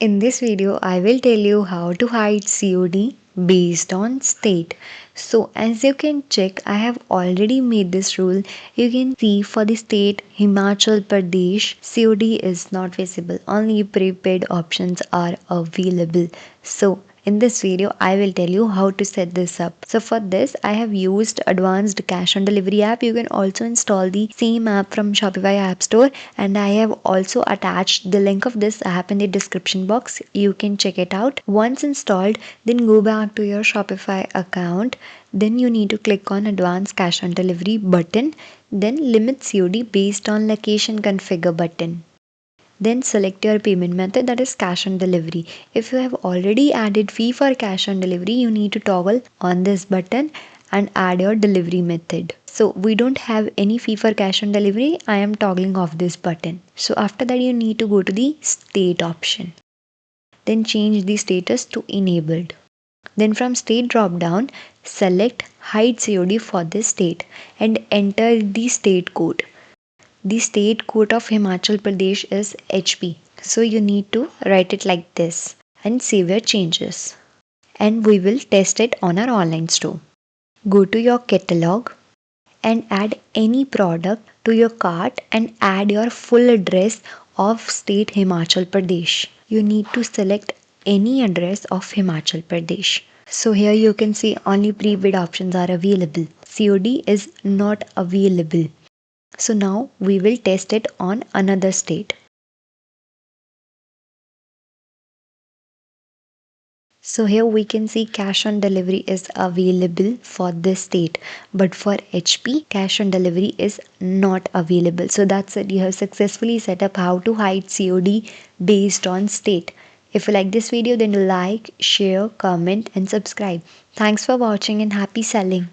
In this video, I will tell you how to hide COD based on state. So as you can check, I have already made this rule. You can see for the state Himachal Pradesh, COD is not visible. Only prepaid options are available. So in this video, I will tell you how to set this up. So for this, I have used advanced cash on delivery app. You can also install the same app from Shopify App Store, and I have also attached the link of this app in the description box. You can check it out. Once installed, then go back to your Shopify account. Then you need to click on advanced cash on delivery button. Then limit COD based on location configure button. Then select your payment method, that is cash on delivery. If you have already added fee for cash on delivery, you need to toggle on this button and add your delivery method. So we don't have any fee for cash on delivery. I am toggling off this button. So after that, you need to go to the state option. Then change the status to enabled. Then from state drop down, select hide COD for this state and enter the state code. The state code of Himachal Pradesh is HP. So you need to write it like this and save your changes. And we will test it on our online store. Go to your catalog and add any product to your cart and add your full address of state Himachal Pradesh. You need to select any address of Himachal Pradesh. So here you can see only prepaid options are available. COD is not available. So now we will test it on another state. So here we can see cash on delivery is available for this state, but for HP cash on delivery is not available. So that's it. You have successfully set up how to hide COD based on state. If you like this video, then like, share, comment and subscribe. Thanks for watching and happy selling.